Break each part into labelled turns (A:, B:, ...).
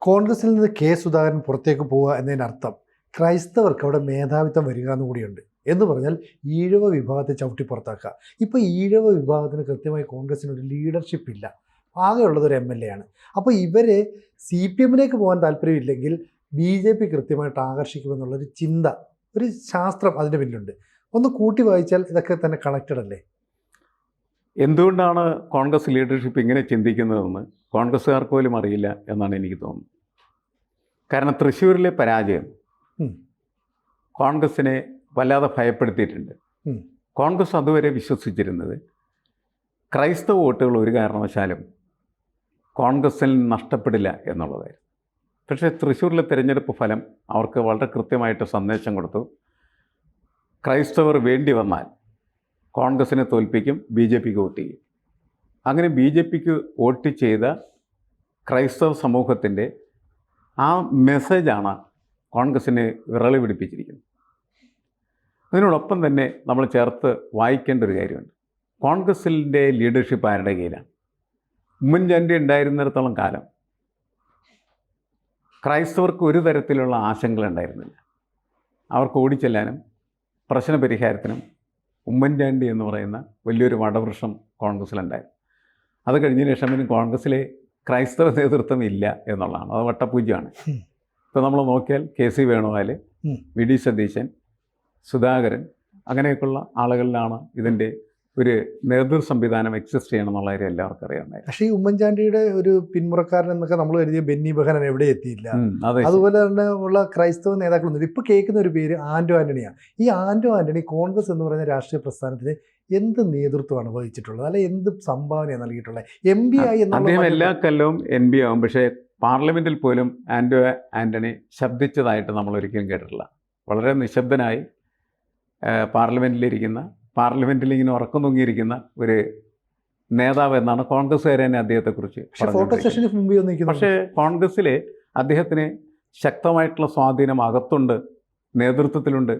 A: കോൺഗ്രസിൽ നിന്ന് കെ സുധാകരൻ പുറത്തേക്ക് പോവുക എന്നതിനർത്ഥം ക്രൈസ്തവർക്ക് അവിടെ മേധാവിത്വം വരിക എന്നുകൂടിയുണ്ട്. എന്ന് പറഞ്ഞാൽ ഈഴവ വിഭാഗത്തെ ചവിട്ടി പുറത്താക്കുക. ഇപ്പോൾ ഈഴവ വിഭാഗത്തിന് കൃത്യമായി കോൺഗ്രസിനൊരു ലീഡർഷിപ്പ് ഇല്ല, ആകെയുള്ളത് ഒരു MLA ആണ്. അപ്പോൾ ഇവരെ CPM-ലേക്ക് പോകാൻ താല്പര്യമില്ലെങ്കിൽ BJP കൃത്യമായിട്ട് ആകർഷിക്കുമെന്നുള്ളൊരു ചിന്ത, ഒരു ശാസ്ത്രം അതിൻ്റെ പിന്നിലുണ്ട്. ഒന്ന് കൂട്ടി വായിച്ചാൽ ഇതൊക്കെ തന്നെ കണക്റ്റഡ് അല്ലേ?
B: എന്തുകൊണ്ടാണ് കോൺഗ്രസ് ലീഡർഷിപ്പ് ഇങ്ങനെ ചിന്തിക്കുന്നതെന്ന് കോൺഗ്രസ്സുകാർക്ക് പോലും അറിയില്ല എന്നാണ് എനിക്ക് തോന്നുന്നത്. കാരണം തൃശ്ശൂരിലെ പരാജയം കോൺഗ്രസിനെ വല്ലാതെ ഭയപ്പെടുത്തിയിട്ടുണ്ട്. കോൺഗ്രസ് അതുവരെ വിശ്വസിച്ചിരുന്നത് ക്രൈസ്തവ വോട്ടുകൾ ഒരു കാരണവശാലും കോൺഗ്രസിൽ നഷ്ടപ്പെടില്ല എന്നുള്ളതായിരുന്നു. പക്ഷേ തൃശ്ശൂരിലെ തിരഞ്ഞെടുപ്പ് ഫലം അവർക്ക് വളരെ കൃത്യമായിട്ട് സന്ദേശം കൊടുത്തു. ക്രൈസ്തവർ വേണ്ടി വന്നാൽ കോൺഗ്രസിനെ തോൽപ്പിക്കും, BJPക്ക് വോട്ട് ചെയ്യും. അങ്ങനെ BJPക്ക് വോട്ട് ചെയ്ത ക്രൈസ്തവ സമൂഹത്തിൻ്റെ ആ മെസ്സേജാണ് കോൺഗ്രസിനെ വിറളി പിടിപ്പിച്ചിരിക്കുന്നത്. അതിനോടൊപ്പം തന്നെ നമ്മൾ ചേർത്ത് വായിക്കേണ്ട ഒരു കാര്യമുണ്ട്. കോൺഗ്രസിൻ്റെ ലീഡർഷിപ്പ് ആരുടെ കയ്യിലാണ്? ഉമ്മൻചാണ്ടി ഉണ്ടായിരുന്നിടത്തോളം കാലം ക്രൈസ്തവർക്ക് ഒരു തരത്തിലുള്ള ആശങ്കകളുണ്ടായിരുന്നില്ല. അവർക്ക് ഓടിച്ചെല്ലാനും പ്രശ്നപരിഹാരത്തിനും ഉമ്മൻചാണ്ടി എന്ന് പറയുന്ന വലിയൊരു വടവൃക്ഷം കോൺഗ്രസ്സിലുണ്ടായിരുന്നു. അത് കഴിഞ്ഞതിന് ശേഷം പിന്നെ കോൺഗ്രസ്സിലെ ക്രൈസ്തവ നേതൃത്വം ഇല്ല എന്നുള്ളതാണ്. അത് വട്ടപൂജ്യമാണ്. ഇപ്പോൾ നമ്മൾ നോക്കിയാൽ KC വേണുഗോപാൽ, VD സതീശൻ, സുധാകരൻ, അങ്ങനെയൊക്കെയുള്ള ആളുകളിലാണ് ഇതിൻ്റെ ഒരു നേതൃ സംവിധാനം എക്സിസ്റ്റ് ചെയ്യണം എന്നുള്ള കാര്യം എല്ലാവർക്കും അറിയാവുന്നതായിരുന്നു.
A: പക്ഷേ ഈ ഉമ്മൻചാണ്ടിയുടെ ഒരു പിന്മുറക്കാരൻ എന്നൊക്കെ നമ്മൾ കരുതിയ ബെന്നി ബെഹനാൻ എവിടെ എത്തിയില്ല. അതുപോലെ തന്നെ ഉള്ള ക്രൈസ്തവ നേതാക്കളൊന്നും ഇപ്പോൾ കേൾക്കുന്ന ഒരു പേര് ആന്റോ ആന്റണിയാണ്. ഈ ആന്റോ ആന്റണി കോൺഗ്രസ് എന്ന് പറയുന്ന രാഷ്ട്രീയ പ്രസ്ഥാനത്തിന് എന്ത് നേതൃത്വമാണ് വഹിച്ചിട്ടുള്ളത്, അല്ലെ എന്ത് സംഭാവനയാണ് നൽകിയിട്ടുള്ളത്? MB ആയി
B: അദ്ദേഹം എല്ലാ കൊല്ലവും MB ആവും. പക്ഷേ പാർലമെൻറ്റിൽ പോലും ആന്റോ ആന്റണി ശബ്ദിച്ചതായിട്ട് നമ്മൾ ഒരിക്കലും കേട്ടിട്ടില്ല. വളരെ നിശബ്ദനായി പാർലമെൻറ്റിൽ ഇങ്ങനെ ഉറക്കം തൂങ്ങിയിരിക്കുന്ന ഒരു നേതാവ് എന്നാണ് കോൺഗ്രസ്സുകാരെ തന്നെ അദ്ദേഹത്തെക്കുറിച്ച് പറഞ്ഞത്. പക്ഷേ കോൺഗ്രസ്സിൽ അദ്ദേഹത്തിന് ശക്തമായിട്ടുള്ള സ്വാധീനം അകത്തുണ്ട്, നേതൃത്വത്തിലുണ്ട്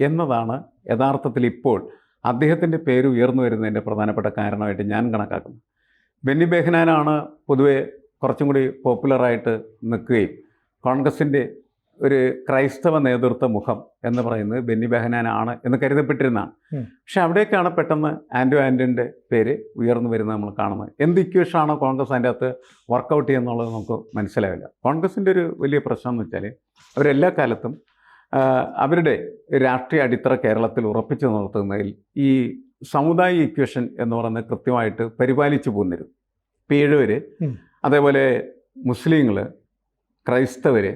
B: എന്നതാണ് യഥാർത്ഥത്തിൽ ഇപ്പോൾ അദ്ദേഹത്തിൻ്റെ പേര് ഉയർന്നു വരുന്നതിൻ്റെ പ്രധാനപ്പെട്ട കാരണമായിട്ട് ഞാൻ കണക്കാക്കുന്നത്. ബെന്നി ബെഹനാനാണ് പൊതുവെ കുറച്ചും കൂടി പോപ്പുലറായിട്ട് നിൽക്കുകയും കോൺഗ്രസിൻ്റെ ഒരു ക്രൈസ്തവ നേതൃത്വ മുഖം എന്ന് പറയുന്നത് ബെന്നി ബെഹനാനാണ് എന്ന് കരുതപ്പെട്ടിരുന്നതാണ്. പക്ഷെ അവിടേക്കാണ് പെട്ടെന്ന് ആന്റോ ആന്റണിയുടെ പേര് ഉയർന്നു വരുന്നത് നമ്മൾ കാണുന്നത്. എന്ത് ഇക്വേഷനാണോ കോൺഗ്രസ് അതിൻ്റെ അകത്ത് വർക്കൗട്ട് ചെയ്യുന്നുള്ളത് നമുക്ക് മനസ്സിലാവില്ല. കോൺഗ്രസിൻ്റെ ഒരു വലിയ പ്രശ്നം എന്ന് വെച്ചാൽ അവരെല്ലാ കാലത്തും അവരുടെ രാഷ്ട്രീയ അടിത്തറ കേരളത്തിൽ ഉറപ്പിച്ചു നിർത്തുന്നതിൽ ഈ സമുദായ ഇക്വേഷൻ എന്ന് പറയുന്നത് കൃത്യമായിട്ട് പരിപാലിച്ചു പോന്നിരുന്നു. ഈഴവർ, അതേപോലെ മുസ്ലിങ്ങൾ, ക്രൈസ്തവർ,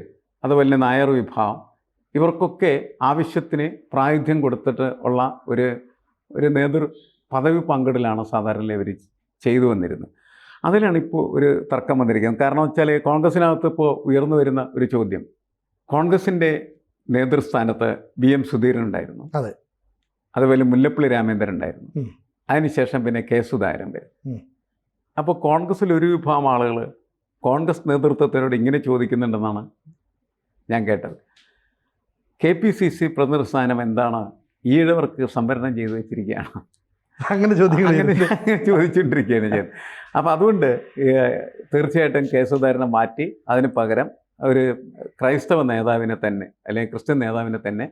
B: അതുപോലെ നായർ വിഭാഗം, ഇവർക്കൊക്കെ ആവശ്യത്തിന് പ്രാതിനിധ്യം കൊടുത്തിട്ട് ഉള്ള ഒരു നേതൃ പദവി പങ്കിടലാണ് സാധാരണ ഇവർ ചെയ്തു വന്നിരുന്നത്. അതിലാണ് ഇപ്പോൾ ഒരു തർക്കം വന്നിരിക്കുന്നത്. കാരണം വെച്ചാൽ കോൺഗ്രസിനകത്ത് ഇപ്പോൾ ഉയർന്നു വരുന്ന ഒരു ചോദ്യം, കോൺഗ്രസിൻ്റെ നേതൃസ്ഥാനത്ത് BM സുധീരൻ ഉണ്ടായിരുന്നു, അതുപോലെ മുല്ലപ്പള്ളി രാമേന്ദ്രൻ ഉണ്ടായിരുന്നു, അതിനുശേഷം പിന്നെ K സുധാകരൻ വരും. അപ്പോൾ കോൺഗ്രസ്സിൽ ഒരു വിഭാഗം ആളുകൾ കോൺഗ്രസ് നേതൃത്വത്തിനോട് ഇങ്ങനെ ചോദിക്കുന്നുണ്ടെന്നാണ് ഞാൻ കേട്ടത്. KPCC പ്രതിനിധി സ്ഥാനം എന്താണ് ഈഴവർക്ക് സംവരണം ചെയ്ത് വെച്ചിരിക്കുകയാണ്, അങ്ങനെ ചോദിച്ചുകൊണ്ടിരിക്കുകയാണ് ചെയ്യുന്നത്. അപ്പോൾ അതുകൊണ്ട് തീർച്ചയായിട്ടും K സുധാകരനെ മാറ്റി അതിന് പകരം ഒരു ക്രൈസ്തവ നേതാവിനെ തന്നെ അല്ലെങ്കിൽ ക്രിസ്ത്യൻ നേതാവിനെ തന്നെ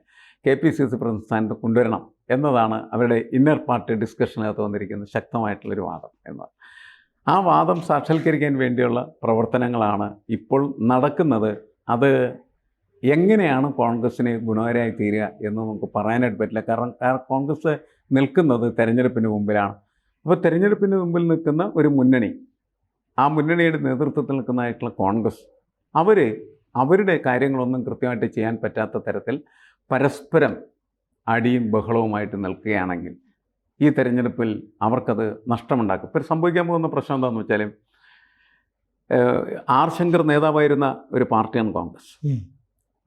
B: KPCC പ്രതിനിധി സ്ഥാനത്ത് കൊണ്ടുവരണം എന്നതാണ് അവരുടെ ഇന്നർ പാർട്ടി ഡിസ്കഷനകത്ത് വന്നിരിക്കുന്ന ശക്തമായിട്ടുള്ളൊരു വാദം എന്നാണ്. ആ വാദം സാക്ഷാത്കരിക്കാൻ വേണ്ടിയുള്ള പ്രവർത്തനങ്ങളാണ് ഇപ്പോൾ നടക്കുന്നത്. അത് എങ്ങനെയാണ് കോൺഗ്രസ്സിന് ഗുണകരമായി തീരുക എന്ന് നമുക്ക് പറയാനായിട്ട് പറ്റില്ല. കാരണം കോൺഗ്രസ് നിൽക്കുന്നത് തെരഞ്ഞെടുപ്പിന് മുമ്പിലാണ്. അപ്പോൾ തെരഞ്ഞെടുപ്പിന് മുമ്പിൽ നിൽക്കുന്ന ഒരു മുന്നണി, ആ മുന്നണിയുടെ നേതൃത്വത്തിൽ നിൽക്കുന്നതായിട്ടുള്ള കോൺഗ്രസ്, അവരുടെ കാര്യങ്ങളൊന്നും കൃത്യമായിട്ട് ചെയ്യാൻ പറ്റാത്ത തരത്തിൽ പരസ്പരം അടിയും ബഹളവുമായിട്ട് നിൽക്കുകയാണെങ്കിൽ ഈ തെരഞ്ഞെടുപ്പിൽ അവർക്കത് നഷ്ടമുണ്ടാക്കും. ഇപ്പോൾ സംഭവിക്കാൻ പോകുന്ന പ്രശ്നം എന്താണെന്ന് വെച്ചാൽ, R ശങ്കർ നേതാവായിരുന്ന ഒരു പാർട്ടിയാണ് കോൺഗ്രസ്.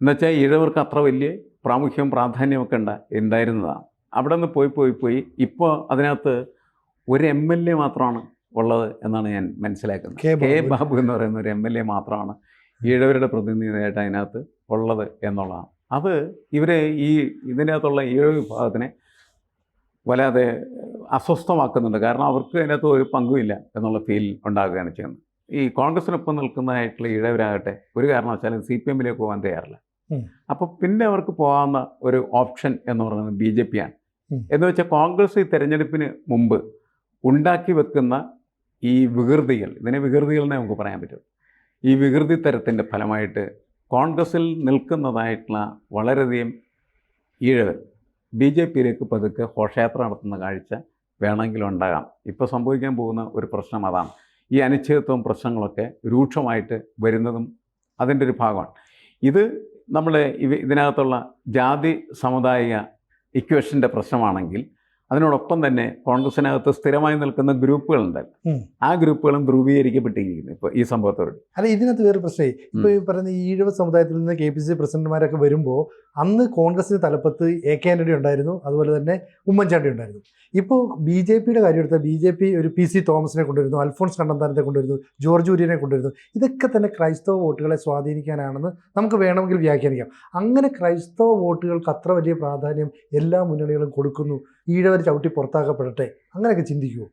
B: എന്നുവെച്ചാൽ ഈഴവർക്ക് അത്ര വലിയ പ്രാമുഖ്യവും പ്രാധാന്യമൊക്കെ ഉണ്ടായിരുന്നതാണ്. അവിടെ നിന്ന് പോയി ഇപ്പോൾ അതിനകത്ത് ഒരു MLA മാത്രമാണ് ഉള്ളത് എന്നാണ് ഞാൻ മനസ്സിലാക്കുന്നത്. K ബാബു എന്ന് പറയുന്ന ഒരു MLA മാത്രമാണ് ഈഴവരുടെ പ്രതിനിധിയായിട്ട് അതിനകത്ത് ഉള്ളത് എന്നുള്ളതാണ്. അത് ഇവരെ ഇതിനകത്തുള്ള ഈഴവ വിഭാഗത്തിനെ വല്ലാതെ അസ്വസ്ഥമാക്കുന്നുണ്ട്. കാരണം അവർക്ക് അതിനകത്ത് ഒരു പങ്കുമില്ല എന്നുള്ള ഫീൽ ഉണ്ടാകുകയാണ് ചെയ്യുന്നത്. ഈ കോൺഗ്രസിനൊപ്പം നിൽക്കുന്നതായിട്ടുള്ള ഈഴവരാകട്ടെ ഒരു കാരണവശാലും CPM പോകാൻ തയ്യാറില്ല. അപ്പോൾ പിന്നെ അവർക്ക് പോകാവുന്ന ഒരു ഓപ്ഷൻ എന്ന് പറയുന്നത് BJP ആണ്. എന്ന് വെച്ചാൽ കോൺഗ്രസ് ഈ തെരഞ്ഞെടുപ്പിന് മുമ്പ് ഉണ്ടാക്കി വെക്കുന്ന ഈ വികൃതികൾ, ഇതിനെ വികൃതികൾ എന്നേ നമുക്ക് പറയാൻ പറ്റും. ഈ വികൃതി തരത്തിൻ്റെ ഫലമായിട്ട് കോൺഗ്രസിൽ നിൽക്കുന്നതായിട്ടുള്ള വളരെയധികം ഈഴവർ BJPയിലേക്ക് പതുക്കെ ഘോഷയാത്ര നടത്തുന്ന കാഴ്ച വേണമെങ്കിലും ഉണ്ടാകാം. ഇപ്പോൾ സംഭവിക്കാൻ പോകുന്ന ഒരു പ്രശ്നം അതാണ്. ഈ അനിശ്ചിതത്വം പ്രശ്നങ്ങളൊക്കെ രൂക്ഷമായിട്ട് വരുന്നതും അതിൻ്റെ ഒരു ഭാഗമാണ്. ഇത് നമ്മൾ ഇതിനകത്തുള്ള ജാതി സമുദായിക ഇക്വേഷൻ്റെ പ്രശ്നമാണെങ്കിൽ അതിനോടൊപ്പം തന്നെ കോൺഗ്രസിനകത്ത് സ്ഥിരമായി നിൽക്കുന്ന ഗ്രൂപ്പുകളുണ്ട്. ആ ഗ്രൂപ്പുകളും ധ്രുവീകരിക്കപ്പെട്ടിരിക്കുന്നു ഇപ്പോൾ ഈ സംഭവത്തോട്.
A: അല്ല, ഇതിനകത്ത് വേറെ പ്രശ്നമായി ഇപ്പോൾ ഈ പറയുന്ന ഈഴവ സമുദായത്തിൽ നിന്ന് KPCC പ്രസിഡന്റുമാരൊക്കെ വരുമ്പോൾ അന്ന് കോൺഗ്രസിന് തലപ്പത്ത് AK ആന്റണി ഉണ്ടായിരുന്നു, അതുപോലെ തന്നെ ഉമ്മൻചാണ്ടി ഉണ്ടായിരുന്നു. ഇപ്പോൾ BJPയുടെ കാര്യം എടുത്താൽ BJP ഒരു PC തോമസിനെ കൊണ്ടുവരുന്നു, അൽഫോൺസ് കണ്ണന്താനത്തെ കൊണ്ടുവരുന്നു, ജോർജ് കുര്യനെ കൊണ്ടുവരുന്നു. ഇതൊക്കെ തന്നെ ക്രൈസ്തവ വോട്ടുകളെ സ്വാധീനിക്കാനാണെന്ന് നമുക്ക് വേണമെങ്കിൽ വ്യാഖ്യാനിക്കാം. അങ്ങനെ ക്രൈസ്തവ വോട്ടുകൾക്ക് അത്ര വലിയ പ്രാധാന്യം എല്ലാ മുന്നണികളും കൊടുക്കുന്നു, ഈഴവർ ചവിട്ടി പുറത്താക്കപ്പെടട്ടെ, അങ്ങനെയൊക്കെ ചിന്തിക്കുമോ?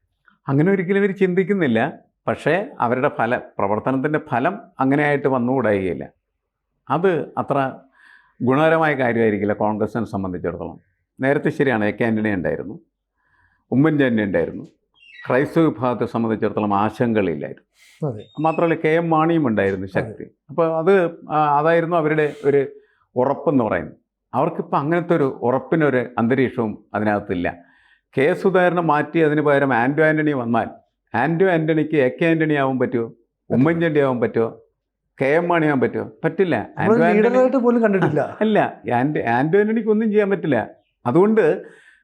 B: അങ്ങനെ ഒരിക്കലും ഇവർ ചിന്തിക്കുന്നില്ല. പക്ഷേ അവരുടെ പ്രവർത്തനത്തിൻ്റെ ഫലം അങ്ങനെയായിട്ട് വന്നുകൂടായില്ല. അത് അത്ര ഗുണകരമായ കാര്യമായിരിക്കില്ല കോൺഗ്രസിനെ സംബന്ധിച്ചിടത്തോളം. നേരത്തെ ശരിയാണ്, AK ആന്റണി ഉണ്ടായിരുന്നു, ഉമ്മൻചാണ്ടി ഉണ്ടായിരുന്നു. ക്രൈസ്തവ വിഭാഗത്തെ സംബന്ധിച്ചിടത്തോളം ആശങ്കകളില്ലായിരുന്നു. മാത്രമല്ല KM മാണിയും ഉണ്ടായിരുന്നു, ശക്തി. അപ്പോൾ അതായിരുന്നു അവരുടെ ഒരു ഉറപ്പെന്ന് പറയുന്നത്. അവർക്കിപ്പോൾ അങ്ങനത്തെ ഒരു ഉറപ്പിനൊരു അന്തരീക്ഷവും അതിനകത്തില്ല. K സുധാകരനെ മാറ്റി അതിന് പകരം ആൻറ്റോ ആൻ്റണി വന്നാൽ ആൻറ്റോ ആൻ്റണിക്ക് AK ആൻ്റണി ആവാൻ പറ്റുമോ? ഉമ്മൻചാണ്ടി ആവാൻ പറ്റുമോ? KM മാണി ആവാൻ പറ്റുമോ? പറ്റില്ല.
A: പോലും കണ്ടിട്ടില്ല.
B: അല്ല, ആൻറ്റോ ആൻ്റണിക്ക് ഒന്നും ചെയ്യാൻ പറ്റില്ല. അതുകൊണ്ട്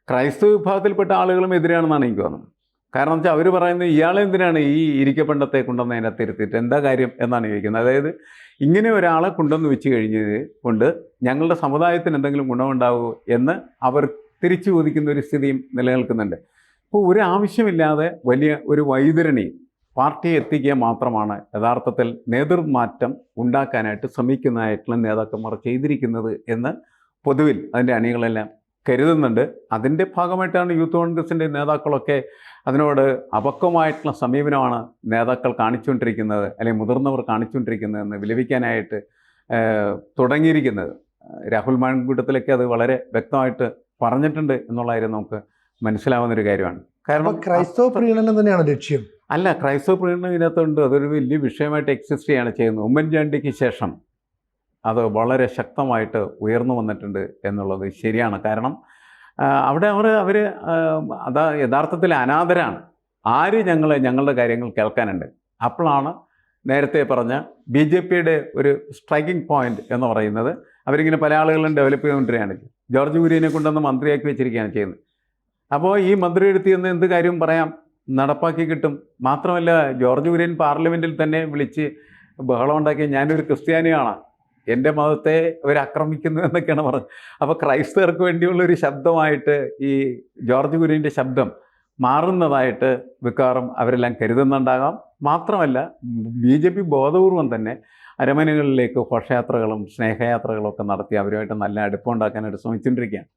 B: ക്രൈസ്തവ വിഭാഗത്തിൽപ്പെട്ട ആളുകളും എതിരാണെന്നാണ് എനിക്ക് തോന്നുന്നത്. കാരണം വെച്ചാൽ അവർ പറയുന്നത് ഇയാളെ എന്തിനാണ് ഈ ഇരിക്കപ്പണ്ടത്തെ കൊണ്ടുവന്ന് അതിനകത്ത് ഇരുത്തിയിട്ട് എന്താ കാര്യം എന്നാണ് ചോദിക്കുന്നത്. അതായത് ഇങ്ങനെ ഒരാളെ കൊണ്ടുവന്ന് വെച്ച് കഴിഞ്ഞത് കൊണ്ട് ഞങ്ങളുടെ സമുദായത്തിന് എന്തെങ്കിലും ഗുണമുണ്ടാവുമോ എന്ന് അവർ തിരിച്ചു ചോദിക്കുന്ന ഒരു സ്ഥിതിയും നിലനിൽക്കുന്നുണ്ട്. അപ്പോൾ ഒരു ആവശ്യമില്ലാതെ വലിയ ഒരു വൈതരണി പാർട്ടിയെ എത്തിക്കുക മാത്രമാണ് യഥാർത്ഥത്തിൽ നേതൃമാറ്റം ഉണ്ടാക്കാനായിട്ട് ശ്രമിക്കുന്നതായിട്ടുള്ള നേതാക്കന്മാർ ചെയ്തിരിക്കുന്നത് എന്ന് പൊതുവിൽ അതിൻ്റെ അണികളെല്ലാം കരുതുന്നുണ്ട്. അതിൻ്റെ ഭാഗമായിട്ടാണ് യൂത്ത് കോൺഗ്രസിൻ്റെ നേതാക്കളൊക്കെ അതിനോട് അപക്വമായിട്ടുള്ള സമീപനമാണ് നേതാക്കൾ കാണിച്ചുകൊണ്ടിരിക്കുന്നത്, അല്ലെങ്കിൽ മുതിർന്നവർ കാണിച്ചുകൊണ്ടിരിക്കുന്നതെന്ന് വിലപിക്കാനായിട്ട് തുടങ്ങിയിരിക്കുന്നത്. രാഹുൽ മാങ്കൂട്ടത്തിലൊക്കെ അത് വളരെ വ്യക്തമായിട്ട് പറഞ്ഞിട്ടുണ്ട് എന്നുള്ളതായിരുന്നു നമുക്ക് മനസ്സിലാവുന്നൊരു കാര്യമാണ്. കാരണം
A: ക്രൈസ്തവ പ്രീണനം തന്നെയാണ് ലക്ഷ്യം.
B: അല്ല, ക്രൈസ്തവ പ്രീണനം ഇതിനകത്തുണ്ട്. അതൊരു വലിയ വിഷയമായിട്ട് എക്സിസ്റ്റ് ചെയ്യാണ് ചെയ്യുന്നത്. ഉമ്മൻചാണ്ടിക്ക് ശേഷം അത് വളരെ ശക്തമായിട്ട് ഉയർന്നു വന്നിട്ടുണ്ട് എന്നുള്ളത് ശരിയാണ്. കാരണം അവിടെ അവർ യഥാർത്ഥത്തിൽ അനാഥരാണ്. ആര് ഞങ്ങളുടെ കാര്യങ്ങൾ കേൾക്കാനുണ്ട്? അപ്പോഴാണ് നേരത്തെ പറഞ്ഞ BJPയുടെ ഒരു സ്ട്രൈക്കിംഗ് പോയിന്റ് എന്ന് പറയുന്നത്. അവരിങ്ങനെ പല ആളുകളും ഡെവലപ്പ് ചെയ്തുകൊണ്ടിരിക്കുകയാണ്. ജോർജ് കുര്യനെ കൊണ്ടുവന്ന് മന്ത്രിയാക്കി വെച്ചിരിക്കുകയാണ് ചെയ്യുന്നത്. അപ്പോൾ ഈ മന്ത്രി എടുത്തിയെന്ന് എന്ത് കാര്യവും പറയാം, നടപ്പാക്കി കിട്ടും. മാത്രമല്ല, ജോർജ് കുര്യൻ പാർലമെൻറ്റിൽ തന്നെ വിളിച്ച് ബഹളം ഉണ്ടാക്കി ഞാനൊരു ക്രിസ്ത്യാനിയാണ്, എൻ്റെ മതത്തെ അവരാക്രമിക്കുന്നു എന്നൊക്കെയാണ് പറഞ്ഞത്. അപ്പോൾ ക്രൈസ്തവർക്ക് വേണ്ടിയുള്ളൊരു ശബ്ദമായിട്ട് ഈ ജോർജ് കുര്യൻ്റെ ശബ്ദം മാറുന്നതായിട്ട് മിക്കവാറും അവരെല്ലാം കരുതുന്നുണ്ടാകാം. മാത്രമല്ല, BJP ബോധപൂർവം തന്നെ അരമനകളിലേക്ക് ഘോഷയാത്രകളും സ്നേഹയാത്രകളും ഒക്കെ നടത്തി അവരുമായിട്ട് നല്ല അടുപ്പമുണ്ടാക്കാനായിട്ട് ശ്രമിച്ചുകൊണ്ടിരിക്കുകയാണ്.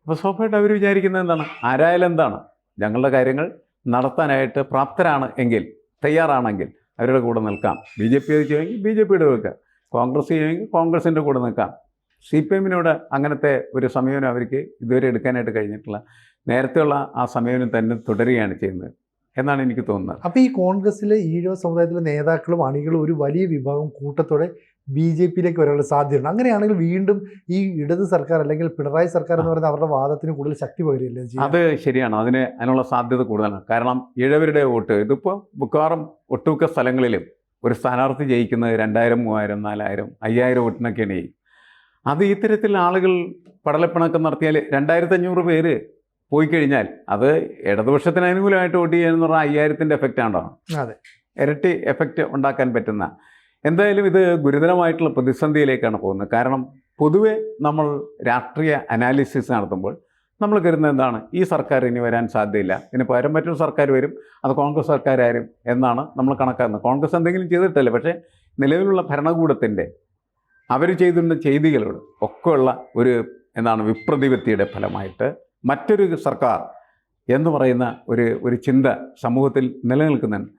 B: അപ്പോൾ സ്വാഭാവികമായിട്ട് അവർ വിചാരിക്കുന്നത് എന്താണ്? ആരായാലും എന്താണ്, ഞങ്ങളുടെ കാര്യങ്ങൾ നടത്താനായിട്ട് പ്രാപ്തരാണ് എങ്കിൽ, തയ്യാറാണെങ്കിൽ അവരുടെ കൂടെ നിൽക്കാം. BJP ചെയ്യുമെങ്കിൽ BJPയുടെ നിൽക്കാം, കോൺഗ്രസ് ചെയ്യുമെങ്കിൽ കോൺഗ്രസിൻ്റെ കൂടെ നിൽക്കാം. CPMനോട് അങ്ങനത്തെ ഒരു സമീപനം അവർക്ക് ഇതുവരെ എടുക്കാനായിട്ട് കഴിഞ്ഞിട്ടില്ല. നേരത്തെയുള്ള ആ സമീപനം തന്നെ തുടരുകയാണ് ചെയ്യുന്നത് എന്നാണ് എനിക്ക് തോന്നുന്നത്.
A: അപ്പോൾ ഈ കോൺഗ്രസ്സിലെ ഈഴവ സമുദായത്തിലെ നേതാക്കളും അണികളും ഒരു വലിയ വിഭാഗം കൂട്ടത്തോടെ BJPയിലേക്ക് വരാനുള്ള സാധ്യതയുണ്ട്. അങ്ങനെയാണെങ്കിൽ വീണ്ടും ഈ ഇടത് സർക്കാർ അല്ലെങ്കിൽ പിണറായി സർക്കാർ എന്ന് പറയുന്ന അവരുടെ വാദത്തിന് കൂടുതൽ ശക്തി പകരുകയല്ലേ?
B: അത് ശരിയാണ്, അതിനുള്ള സാധ്യത കൂടുതലാണ്. കാരണം ഈഴവരുടെ വോട്ട് ഇതിപ്പോൾ മിക്കവാറും ഒട്ടുമിക്ക സ്ഥലങ്ങളിലും ഒരു സ്ഥാനാർത്ഥി ജയിക്കുന്നത് 2000, 3000, 4000, 5000 വോട്ടിനൊക്കെയാണ് ചെയ്യും. അത് ഇത്തരത്തിൽ ആളുകൾ പടലപ്പിണക്കം നടത്തിയാൽ 2500 പേര് പോയി കഴിഞ്ഞാൽ അത് ഇടതുപക്ഷത്തിന് അനുകൂലമായിട്ട് വോട്ട് ചെയ്യാന്ന് പറഞ്ഞാൽ 5000ൻ്റെ എഫക്റ്റ് ആണോ?
A: അതെ,
B: ഇരട്ടി എഫക്റ്റ് ഉണ്ടാക്കാൻ പറ്റുന്ന. എന്തായാലും ഇത് ഗുരുതരമായിട്ടുള്ള പ്രതിസന്ധിയിലേക്കാണ് പോകുന്നത്. കാരണം പൊതുവെ നമ്മൾ രാഷ്ട്രീയ അനാലിസിസ് നടത്തുമ്പോൾ നമ്മൾ കരുതുന്നത് എന്താണ്? ഈ സർക്കാർ ഇനി വരാൻ സാധ്യതയില്ല, ഇതിന് പകരം മറ്റൊരു സർക്കാർ വരും, അത് കോൺഗ്രസ് സർക്കാരാരും എന്നാണ് നമ്മൾ കണക്കാക്കുന്നത്. കോൺഗ്രസ് എന്തെങ്കിലും ചെയ്തിട്ടല്ലേ. പക്ഷേ നിലവിലുള്ള ഭരണകൂടത്തിൻ്റെ അവർ ചെയ്തിരുന്ന ചെയ്തികളോട് ഒക്കെയുള്ള ഒരു വിപ്രതിപത്തിയുടെ ഫലമായിട്ട് മറ്റൊരു സർക്കാർ എന്ന് പറയുന്ന ഒരു ചിന്ത സമൂഹത്തിൽ നിലനിൽക്കുന്നുണ്ട്.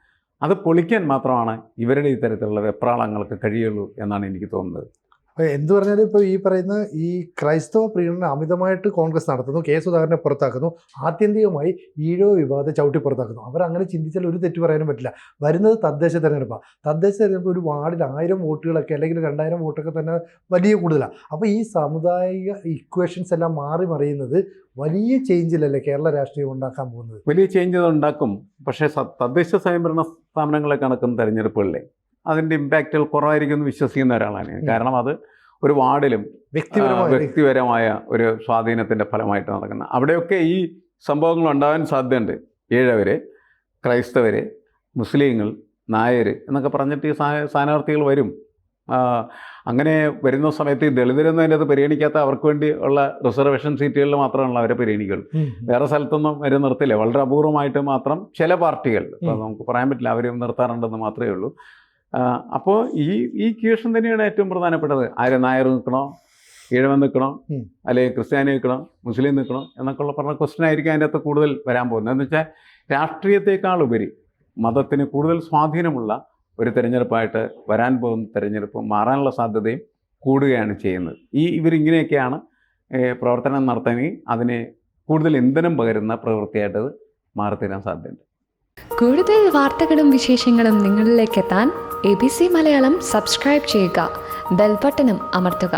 B: അത് പൊളിക്കാൻ മാത്രമാണ് ഇവരുടെ ഇത്തരത്തിലുള്ള വെപ്രാളങ്ങൾക്ക് കഴിയുള്ളൂ എന്നാണ് എനിക്ക് തോന്നുന്നത്.
A: അപ്പോൾ എന്ത് പറഞ്ഞാലും ഇപ്പോൾ ഈ പറയുന്ന ഈ ക്രൈസ്തവ പ്രീണനം അമിതമായിട്ട് കോൺഗ്രസ് നടത്തുന്നു, കെ സുധാകരനെ പുറത്താക്കുന്നു, ആത്യന്തികമായി ഈഴവ വിഭാഗത്തെ ചവിട്ടി പുറത്താക്കുന്നു. അവരങ്ങനെ ചിന്തിച്ചാൽ ഒരു തെറ്റ് പറയാനും പറ്റില്ല. വരുന്നത് തദ്ദേശ തെരഞ്ഞെടുപ്പാണ്. തദ്ദേശ തെരഞ്ഞെടുപ്പ് ഒരു വാർഡിൽ 1000 വോട്ടുകളൊക്കെ അല്ലെങ്കിൽ 2000 വോട്ടൊക്കെ തന്നെ വലിയ കൂടുതലാണ്. അപ്പോൾ ഈ സാമുദായിക ഇക്വേഷൻസ് എല്ലാം മാറി മറിയുന്നത് വലിയ ചേഞ്ചിലല്ലേ കേരള രാഷ്ട്രീയം ഉണ്ടാക്കാൻ പോകുന്നത്?
B: വലിയ ചേഞ്ച് ഉണ്ടാക്കും. പക്ഷേ തദ്ദേശ സ്വയംഭരണ സ്ഥാപനങ്ങളെ കണക്കുന്ന തെരഞ്ഞെടുപ്പുകളിലെ അതിൻ്റെ ഇമ്പാക്റ്റുകൾ കുറവായിരിക്കും എന്ന് വിശ്വസിക്കുന്ന ഒരാളാണ് ഞാൻ. കാരണം അത് ഒരു വാർഡിലും വ്യക്തിപരമായ ഒരു സ്വാധീനത്തിൻ്റെ ഫലമായിട്ട് നടക്കുന്ന അവിടെയൊക്കെ ഈ സംഭവങ്ങൾ ഉണ്ടാകാൻ സാധ്യതയുണ്ട്. ഈഴവര്, ക്രൈസ്തവര്, മുസ്ലിങ്ങൾ, നായർ എന്നൊക്കെ പറഞ്ഞിട്ട് ഈ സ്ഥാനാർത്ഥികൾ വരും. അങ്ങനെ വരുന്ന സമയത്ത് ഈ ദളിതരൊന്നും അതിൻ്റെ അത് പരിഗണിക്കാത്ത അവർക്ക് വേണ്ടി ഉള്ള റിസർവേഷൻ സീറ്റുകളിൽ മാത്രമല്ല അവരെ പരിഗണിക്കുള്ളൂ. വേറെ സ്ഥലത്തൊന്നും അവർ നിർത്തില്ല. വളരെ അപൂർവമായിട്ട് മാത്രം ചില പാർട്ടികൾ, ഇപ്പോൾ നമുക്ക് പറയാൻ പറ്റില്ല, അവർ നിർത്താറുണ്ടെന്ന് മാത്രമേ ഉള്ളൂ. അപ്പോൾ ഈ ക്വസ്റ്റൻ തന്നെയാണ് ഏറ്റവും പ്രധാനപ്പെട്ടത്. ആര് നായർ നിൽക്കണോ, ഈഴവൻ നിൽക്കണോ, അല്ലെങ്കിൽ ക്രിസ്ത്യാനി നിൽക്കണോ, മുസ്ലിം നിൽക്കണോ എന്നൊക്കെയുള്ള പറഞ്ഞ ക്വസ്റ്റൻ ആയിരിക്കും അതിൻ്റെ അകത്ത് കൂടുതൽ വരാൻ പോകുന്നത്. എന്ന് വെച്ചാൽ രാഷ്ട്രീയത്തെക്കാളുപരി മതത്തിന് കൂടുതൽ സ്വാധീനമുള്ള ഒരു തിരഞ്ഞെടുപ്പായിട്ട് വരാൻ പോകുന്ന തിരഞ്ഞെടുപ്പ് മാറാനുള്ള സാധ്യതയും കൂടുകയാണ് ചെയ്യുന്നത്. ഇവരിങ്ങനെയൊക്കെയാണ് പ്രവർത്തനം നടത്തണമെങ്കിൽ അതിന് കൂടുതൽ ഇന്ധനം പകരുന്ന പ്രവൃത്തിയായിട്ട് മാറിത്തരാൻ സാധ്യതയുണ്ട്.
C: കൂടുതൽ വാർത്തകളും വിശേഷങ്ങളും നിങ്ങളിലേക്ക് എത്താൻ ABC മലയാളം സബ്സ്ക്രൈബ് ചെയ്യുക, ബെൽ ബട്ടണും അമർത്തുക.